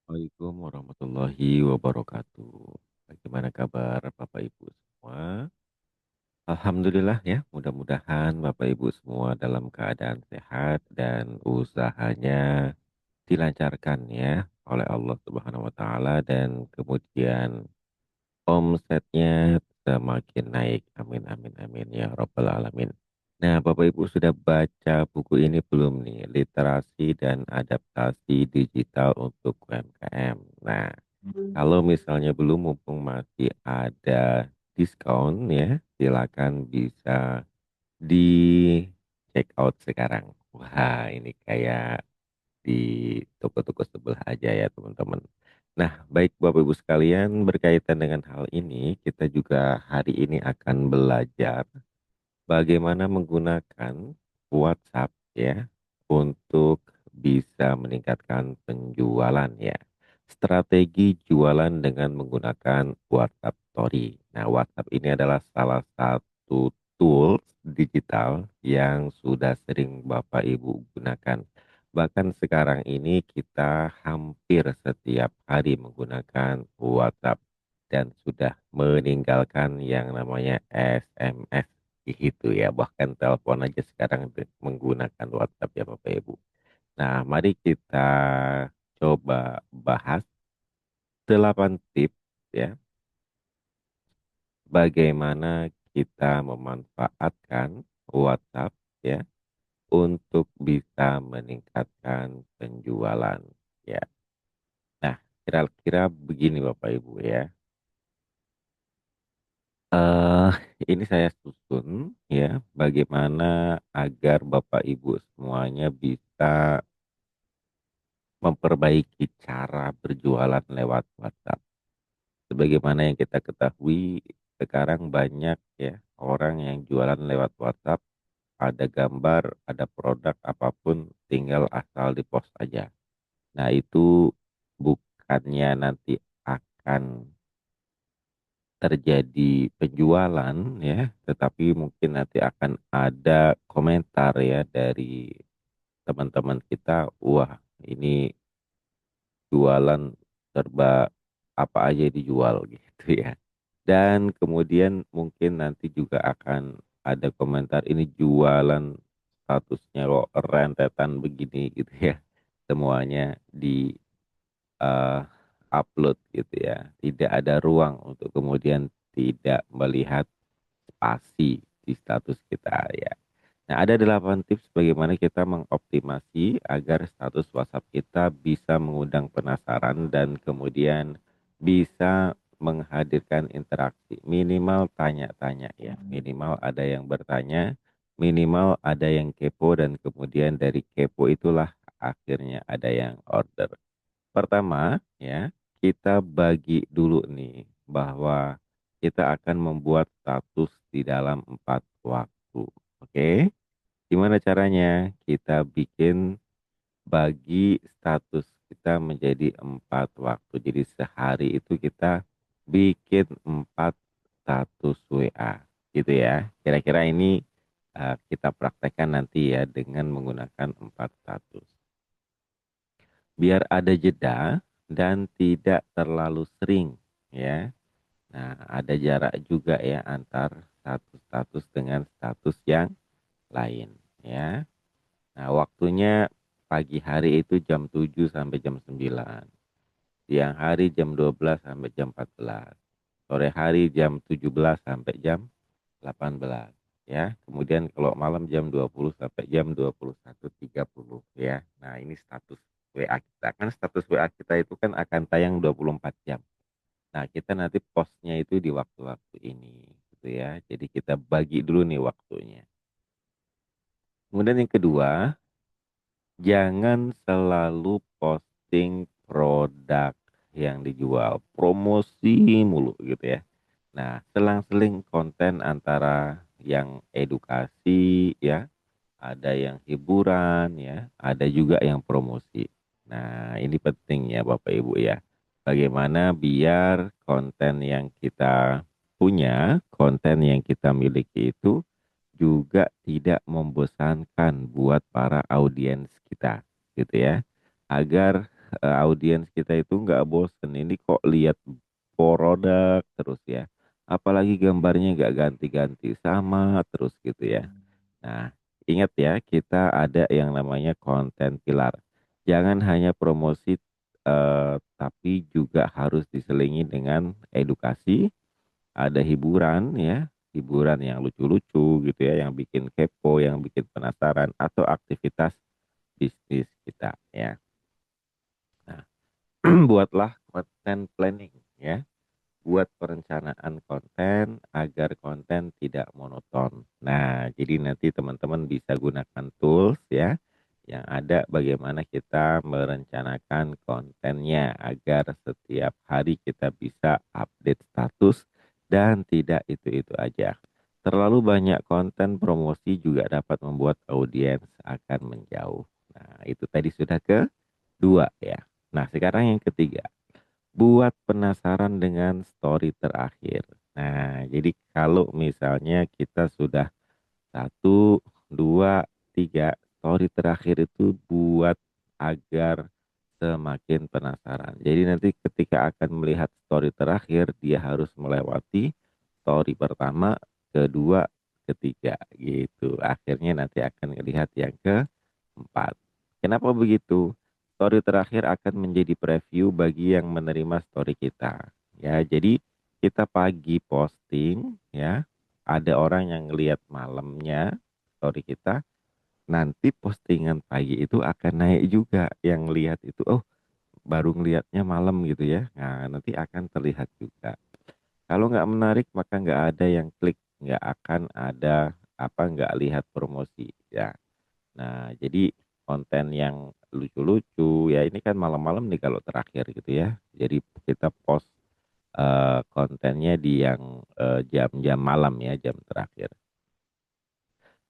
Assalamualaikum warahmatullahi wabarakatuh. Bagaimana kabar Bapak Ibu semua? Alhamdulillah ya, mudah-mudahan Bapak Ibu semua dalam keadaan sehat dan usahanya dilancarkan ya oleh Allah Subhanahu wa taala dan kemudian omsetnya semakin naik. Amin amin amin ya rabbal alamin. Nah, Bapak Ibu sudah baca buku ini belum nih? Literasi dan adaptasi digital untuk UMKM. Nah, kalau misalnya belum, mumpung masih ada diskon ya, silakan bisa di check out sekarang. Wah, ini kayak di toko-toko sebelah aja ya teman-teman. Nah, baik Bapak Ibu sekalian, berkaitan dengan hal ini, kita juga hari ini akan belajar bagaimana menggunakan WhatsApp ya untuk bisa meningkatkan penjualan ya. Strategi jualan dengan menggunakan WhatsApp Story. Nah, WhatsApp ini adalah salah satu tools digital yang sudah sering Bapak Ibu gunakan. Bahkan sekarang ini kita hampir setiap hari menggunakan WhatsApp dan sudah meninggalkan yang namanya SMS gitu ya. Bahkan telepon aja sekarang menggunakan WhatsApp ya Bapak Ibu. Nah, mari kita coba bahas 8 tips ya, bagaimana kita memanfaatkan WhatsApp ya untuk bisa meningkatkan penjualan ya. Nah, kira-kira begini Bapak Ibu ya. eh ini saya susun ya, bagaimana agar Bapak Ibu semuanya bisa memperbaiki cara berjualan lewat WhatsApp. Sebagaimana yang kita ketahui, sekarang banyak ya orang yang jualan lewat WhatsApp, ada gambar, ada produk apapun, tinggal asal di-post aja. Nah, itu bukannya nanti akan terjadi penjualan ya, tetapi mungkin nanti akan ada komentar ya dari teman-teman kita, wah ini jualan serba apa aja dijual gitu ya. Dan kemudian mungkin nanti juga akan ada komentar ini jualan statusnya kok rentetan begini gitu ya. Semuanya di eh, upload gitu ya. Tidak ada ruang untuk kemudian tidak melihat spasi di status kita ya. Nah, ada 8 tips bagaimana kita mengoptimasi agar status WhatsApp kita bisa mengundang penasaran dan kemudian bisa menghadirkan interaksi. Minimal tanya-tanya ya, minimal ada yang bertanya, minimal ada yang kepo dan kemudian dari kepo itulah akhirnya ada yang order. Pertama ya, kita bagi dulu nih bahwa kita akan membuat status di dalam 4 waktu. Oke? Gimana caranya? Kita bikin bagi status kita menjadi 4 waktu. Jadi sehari itu kita bikin 4 status WA. Gitu ya. Kira-kira ini kita praktekkan nanti ya dengan menggunakan 4 status. Biar ada jeda dan tidak terlalu sering ya. Nah, ada jarak juga ya antar satu status dengan status yang lain ya. Nah, waktunya pagi hari itu jam 7 sampai jam 9. Siang hari jam 12 sampai jam 14. Sore hari jam 17 sampai jam 18 ya. Kemudian kalau malam jam 20 sampai jam 21.30 ya. Nah, ini status WA kita. Kan status WA kita itu kan akan tayang 24 jam. Nah, kita nanti postnya itu di waktu-waktu ini gitu ya. Jadi kita bagi dulu nih waktunya. Kemudian yang kedua, jangan selalu posting produk yang dijual, promosi mulu gitu ya. Nah, selang-seling konten antara yang edukasi ya, ada yang hiburan ya, ada juga yang promosi. Nah, ini penting ya Bapak Ibu ya. Bagaimana biar konten yang kita punya, konten yang kita miliki itu juga tidak membosankan buat para audiens kita gitu ya. Agar audiens kita itu nggak bosen. Ini kok lihat produk terus ya. Apalagi gambarnya nggak ganti-ganti sama terus gitu ya. Nah, ingat ya, kita ada yang namanya konten pilar. Jangan hanya promosi, tapi juga harus diselingi dengan edukasi, ada hiburan ya, hiburan yang lucu-lucu gitu ya, yang bikin kepo, yang bikin penasaran, atau aktivitas bisnis kita ya. Nah, buatlah konten planning ya. Buat perencanaan konten agar konten tidak monoton. Nah, jadi nanti teman-teman bisa gunakan tools ya yang ada bagaimana kita merencanakan kontennya agar setiap hari kita bisa update status dan tidak itu-itu aja. Terlalu banyak konten promosi juga dapat membuat audiens akan menjauh. Nah, itu tadi sudah kedua ya. Nah, sekarang yang ketiga, buat penasaran dengan story terakhir. Nah, jadi kalau misalnya kita sudah satu, dua, tiga, story terakhir itu buat agar semakin penasaran. Jadi nanti ketika akan melihat story terakhir, dia harus melewati story pertama, kedua, ketiga gitu. Akhirnya nanti akan melihat yang keempat. Kenapa begitu? Story terakhir akan menjadi preview bagi yang menerima story kita. Ya, jadi kita pagi posting ya, ada orang yang ngelihat malamnya story kita, nanti postingan pagi itu akan naik juga. Yang lihat itu, oh baru ngelihatnya malam gitu ya. Nah, nanti akan terlihat juga. Kalau nggak menarik maka nggak ada yang klik, nggak akan ada nggak lihat promosi ya. Nah, jadi konten yang lucu-lucu ya ini kan malam-malam nih kalau terakhir gitu ya. Jadi kita post kontennya di yang jam-jam malam ya, jam terakhir.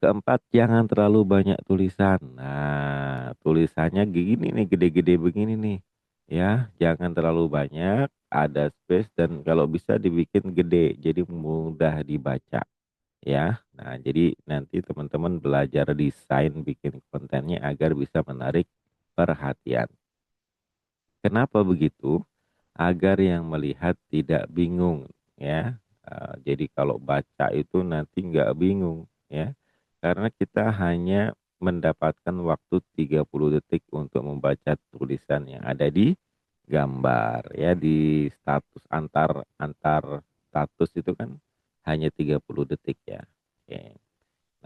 Keempat, jangan terlalu banyak tulisan. Nah, tulisannya gini nih, gede-gede begini nih. Ya, jangan terlalu banyak, ada space dan kalau bisa dibikin gede, jadi mudah dibaca. Ya, nah jadi nanti teman-teman belajar desain bikin kontennya agar bisa menarik perhatian. Kenapa begitu? Agar yang melihat tidak bingung ya. Jadi kalau baca itu nanti nggak bingung ya. Karena kita hanya mendapatkan waktu 30 detik untuk membaca tulisan yang ada di gambar ya, di status antar antar status itu kan hanya 30 detik ya. Oke.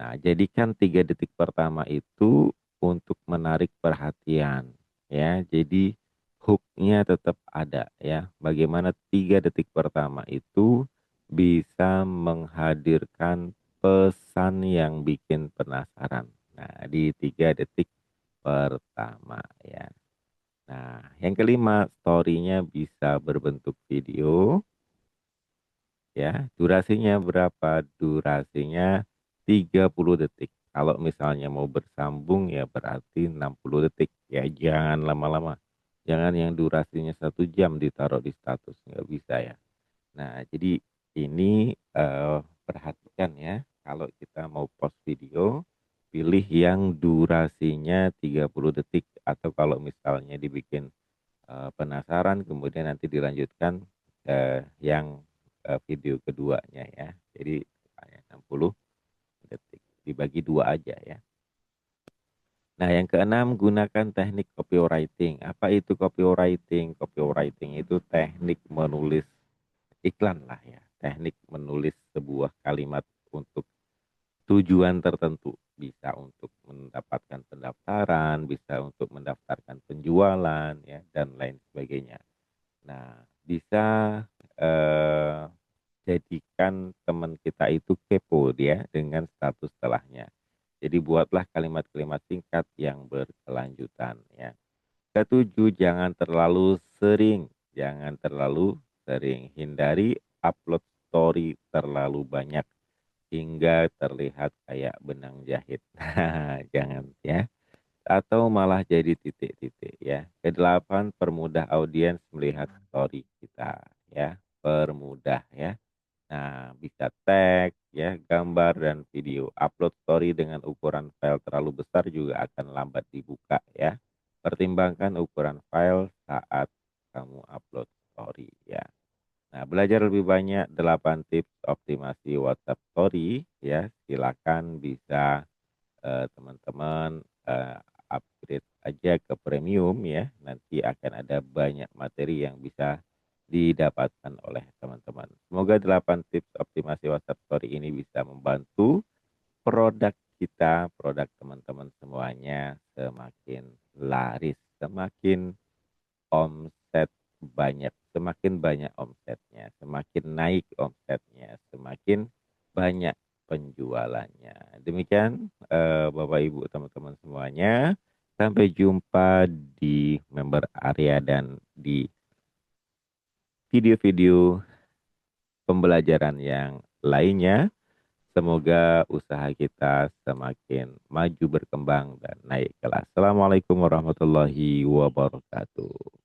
Nah, jadikan 3 detik pertama itu untuk menarik perhatian ya. Jadi hooknya tetap ada ya. Bagaimana 3 detik pertama itu bisa menghadirkan pesan yang bikin penasaran. Nah, di 3 detik pertama ya. Nah, yang kelima, story-nya bisa berbentuk video ya. Durasinya berapa? Durasinya 30 detik. Kalau misalnya mau bersambung ya berarti 60 detik. Ya jangan lama-lama. Jangan yang durasinya 1 jam ditaruh di status. Nggak bisa ya. Nah, jadi ini perhatikan ya. Kalau kita mau post video, pilih yang durasinya 30 detik. Atau kalau misalnya dibikin penasaran kemudian nanti dilanjutkan yang video keduanya ya. Jadi hanya 60 detik. Dibagi dua aja ya. Nah, yang keenam, gunakan teknik copywriting. Apa itu copywriting? Copywriting itu teknik menulis iklan lah ya. Teknik menulis sebuah kalimat untuk tujuan tertentu. Bisa untuk mendapatkan pendaftaran, bisa untuk mendaftarkan penjualan ya, dan lain sebagainya. Nah, bisa eh, jadikan teman kita itu kepo dia dengan status setelahnya. Jadi buatlah kalimat-kalimat singkat yang berkelanjutan ya. Ketujuh, jangan terlalu sering. Jangan terlalu sering. Hindari upload story terlalu banyak hingga terlihat kayak benang jahit. Jangan ya. Atau malah jadi titik-titik ya. Kedelapan, permudah audiens melihat story kita ya. Permudah ya. Nah, bisa tag ya, gambar dan video. Upload story dengan ukuran file terlalu besar juga akan lambat dibuka ya. pertimbangkan ukuran file saat kamu upload story ya. Nah, belajar lebih banyak 8 tips optimasi WhatsApp Story ya. Silakan bisa teman-teman upgrade aja ke premium ya. Nanti akan ada banyak materi yang bisa didapatkan oleh teman-teman. Semoga 8 tips optimasi WhatsApp Story ini bisa membantu produk kita, produk teman-teman semuanya semakin laris, semakin omset banyak, semakin banyak omsetnya, semakin naik omsetnya, semakin banyak penjualannya. Demikian Bapak Ibu teman-teman semuanya. Sampai jumpa di member area dan di video-video pembelajaran yang lainnya. Semoga usaha kita semakin maju berkembang dan naik kelas. Assalamualaikum warahmatullahi wabarakatuh.